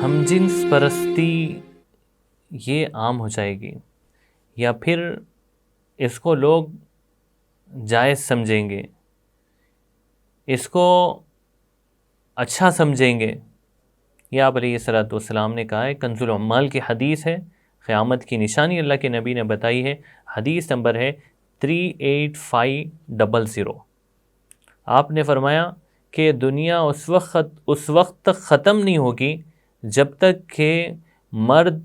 ہم جنس پرستی یہ عام ہو جائے گی یا پھر اس کو لوگ جائز سمجھیں گے، اس کو اچھا سمجھیں گے؟ یہ آپ علیہ الصلوۃ والسلام نے کہا ہے، کنز العمال کی حدیث ہے، قیامت کی نشانی اللہ کے نبی نے بتائی ہے، حدیث نمبر ہے 38500۔ آپ نے فرمایا کہ دنیا اس وقت تک ختم نہیں ہوگی جب تک کہ مرد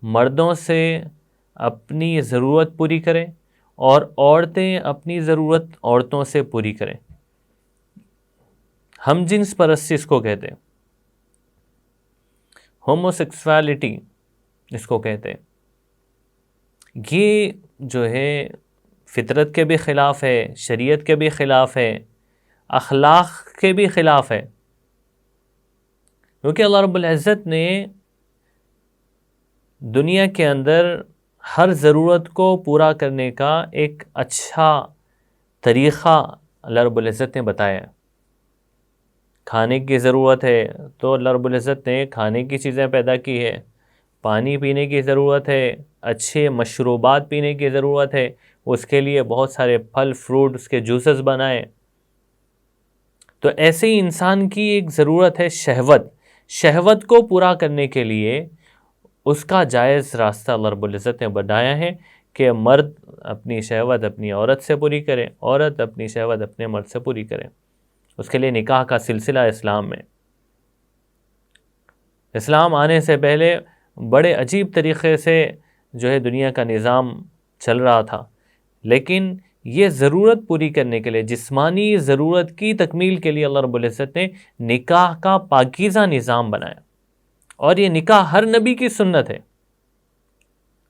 مردوں سے اپنی ضرورت پوری کریں اور عورتیں اپنی ضرورت عورتوں سے پوری کریں۔ ہم جنس پرستی اس کو کہتے ہیں، ہومو سیکسوالٹی اس کو کہتے ہیں۔ یہ جو ہے فطرت کے بھی خلاف ہے، شریعت کے بھی خلاف ہے، اخلاق کے بھی خلاف ہے، کیونکہ اللہ رب العزت نے دنیا کے اندر ہر ضرورت کو پورا کرنے کا ایک اچھا طریقہ اللہ رب العزت نے بتایا ہے۔ کھانے کی ضرورت ہے تو اللہ رب العزت نے کھانے کی چیزیں پیدا کی ہے، پانی پینے کی ضرورت ہے، اچھے مشروبات پینے کی ضرورت ہے، اس کے لیے بہت سارے پھل فروٹ اس کے جوسز بنائے۔ تو ایسے ہی انسان کی ایک ضرورت ہے شہوت کو پورا کرنے کے لیے اس کا جائز راستہ اللہ رب العزت نے بتایا ہے کہ مرد اپنی شہوت اپنی عورت سے پوری کرے، عورت اپنی شہوت اپنے مرد سے پوری کرے۔ اس کے لیے نکاح کا سلسلہ اسلام میں، اسلام آنے سے پہلے بڑے عجیب طریقے سے جو ہے دنیا کا نظام چل رہا تھا، لیکن یہ ضرورت پوری کرنے کے لیے، جسمانی ضرورت کی تکمیل کے لیے اللہ رب العزت نے نکاح کا پاکیزہ نظام بنایا، اور یہ نکاح ہر نبی کی سنت ہے،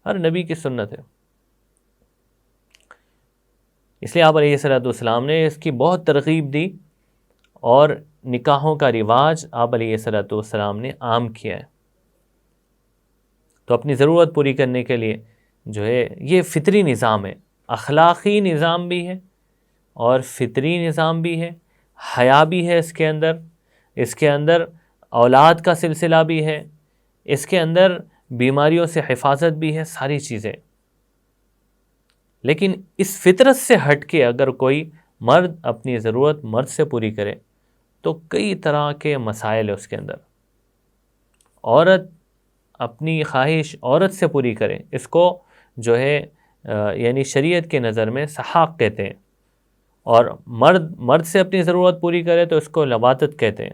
ہر نبی کی سنت ہے۔ اس لیے آپ علیہ الصلوۃ والسلام نے اس کی بہت ترغیب دی، اور نکاحوں کا رواج آپ علیہ الصلوۃ والسلام نے عام کیا ہے۔ تو اپنی ضرورت پوری کرنے کے لیے جو ہے یہ فطری نظام ہے، اخلاقی نظام بھی ہے اور فطری نظام بھی ہے، حیا بھی ہے اس کے اندر اولاد کا سلسلہ بھی ہے، اس کے اندر بیماریوں سے حفاظت بھی ہے، ساری چیزیں۔ لیکن اس فطرت سے ہٹ کے اگر کوئی مرد اپنی ضرورت مرد سے پوری کرے تو کئی طرح کے مسائل ہے اس کے اندر۔ عورت اپنی خواہش عورت سے پوری کرے، اس کو جو ہے یعنی شریعت کے نظر میں سحاق کہتے ہیں، اور مرد سے اپنی ضرورت پوری کرے تو اس کو لواطت کہتے ہیں۔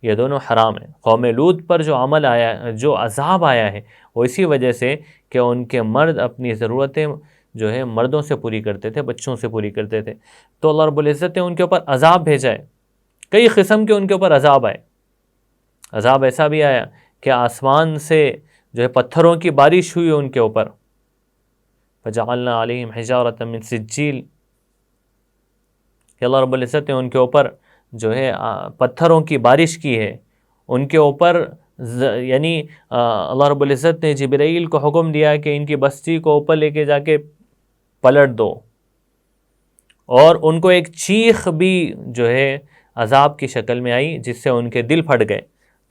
یہ دونوں حرام ہیں۔ قوم لوط پر جو عذاب آیا ہے وہ اسی وجہ سے کہ ان کے مرد اپنی ضرورتیں جو ہے مردوں سے پوری کرتے تھے، بچوں سے پوری کرتے تھے، تو اللہ رب العزت نے ان کے اوپر عذاب بھیجا ہے، کئی قسم کے ان کے اوپر عذاب آئے۔ عذاب ایسا بھی آیا کہ آسمان سے جو ہے پتھروں کی بارش ہوئی ان کے اوپر، فجعلنا علیہم حجارۃ من سجیل، کہ اللہ رب العزت نے ان کے اوپر جو ہے پتھروں کی بارش کی ہے، ان کے اوپر یعنی اللہ رب العزت نے جبرائیل کو حکم دیا کہ ان کی بستی کو اوپر لے کے جا کے پلٹ دو، اور ان کو ایک چیخ بھی جو ہے عذاب کی شکل میں آئی جس سے ان کے دل پھٹ گئے۔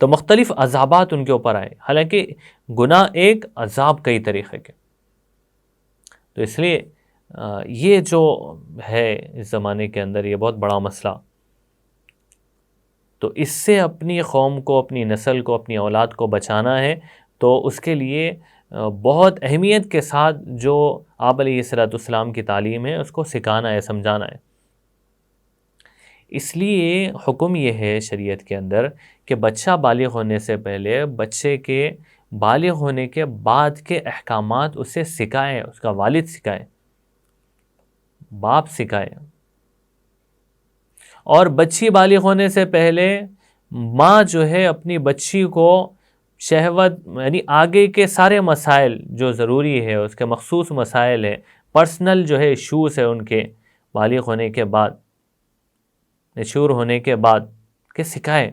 تو مختلف عذابات ان کے اوپر آئے، حالانکہ گناہ ایک، عذاب کئی طریقے کے۔ تو اس لیے یہ جو ہے اس زمانے کے اندر یہ بہت بڑا مسئلہ، تو اس سے اپنی قوم کو، اپنی نسل کو، اپنی اولاد کو بچانا ہے، تو اس کے لیے بہت اہمیت کے ساتھ جو آپ علیہ الصلوۃ والسلام کی تعلیم ہے اس کو سکھانا ہے، سمجھانا ہے۔ اس لیے حکم یہ ہے شریعت کے اندر کہ بچہ بالغ ہونے سے پہلے بچے کے بالغ ہونے کے بعد کے احکامات اسے سکھائیں، اس کا والد سکھائے، باپ سکھائے، اور بچی بالغ ہونے سے پہلے ماں جو ہے اپنی بچی کو شہوت یعنی آگے کے سارے مسائل جو ضروری ہے، اس کے مخصوص مسائل ہے، پرسنل جو ہے ایشوز ہے ان کے بالغ ہونے کے بعد، میچور ہونے کے بعد کہ سکھائے۔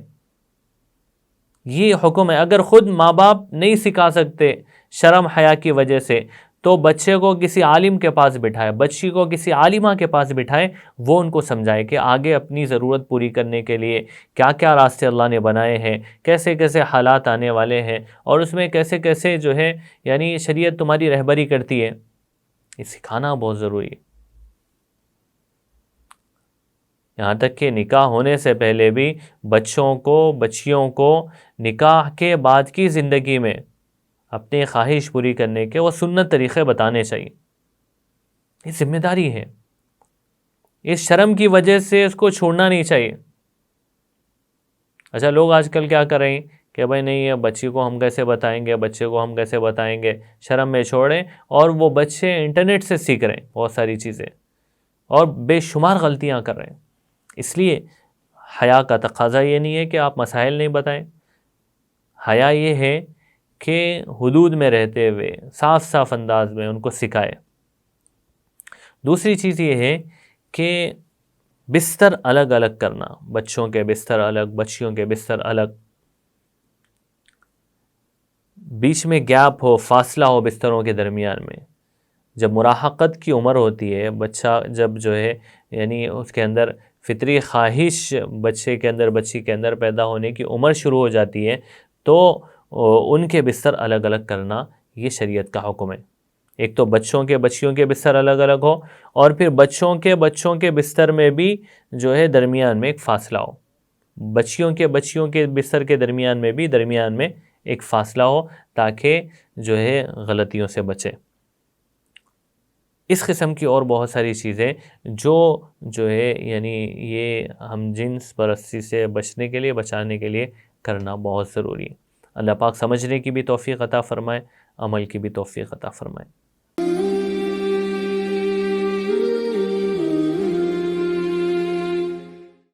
یہ حکم ہے۔ اگر خود ماں باپ نہیں سکھا سکتے شرم حیا کی وجہ سے، تو بچے کو کسی عالم کے پاس بٹھائے، بچی کو کسی عالمہ کے پاس بٹھائے، وہ ان کو سمجھائے کہ آگے اپنی ضرورت پوری کرنے کے لیے کیا کیا راستے اللہ نے بنائے ہیں، کیسے کیسے حالات آنے والے ہیں، اور اس میں کیسے کیسے جو ہے یعنی شریعت تمہاری رہبری کرتی ہے. یہ سکھانا بہت ضروری ہے. یہاں تک کہ نکاح ہونے سے پہلے بھی بچوں کو، بچیوں کو نکاح کے بعد کی زندگی میں اپنی خواہش پوری کرنے کے وہ سنت طریقے بتانے چاہیے. یہ ذمہ داری ہے. اس شرم کی وجہ سے اس کو چھوڑنا نہیں چاہیے. اچھا، لوگ آج کل کیا کر رہے ہیں کہ بھائی نہیں، یہ بچی کو ہم کیسے بتائیں گے، بچے کو ہم کیسے بتائیں گے، شرم میں چھوڑیں. اور وہ بچے انٹرنیٹ سے سیکھ رہے ہیں بہت ساری چیزیں، اور بے شمار غلطیاں کر رہے ہیں. اس لیے حیا کا تقاضا یہ نہیں ہے کہ آپ مسائل نہیں بتائیں. حیا یہ ہے کہ حدود میں رہتے ہوئے صاف صاف انداز میں ان کو سکھائے. دوسری چیز یہ ہے کہ بستر الگ الگ کرنا، بچوں کے بستر الگ، بچیوں کے بستر الگ، بیچ میں گیپ ہو، فاصلہ ہو بستروں کے درمیان میں. جب مراہقت کی عمر ہوتی ہے، بچہ جب جو ہے یعنی اس کے اندر فطری خواہش بچے کے اندر، بچی کے اندر پیدا ہونے کی عمر شروع ہو جاتی ہے، تو ان کے بستر الگ الگ کرنا یہ شریعت کا حکم ہے. ایک تو بچوں کے، بچیوں کے بستر الگ الگ ہو، اور پھر بچوں کے بستر میں بھی جو ہے درمیان میں ایک فاصلہ ہو. بچیوں کے بستر کے درمیان میں بھی درمیان میں ایک فاصلہ ہو، تاکہ جو ہے غلطیوں سے بچے. اس قسم کی اور بہت ساری چیزیں جو ہے یعنی یہ ہم جنس پرستی سے بچنے کے لیے، بچانے کے لیے کرنا بہت ضروری ہے. اللہ پاک سمجھنے کی بھی توفیق عطا فرمائے، عمل کی بھی توفیق عطا فرمائے.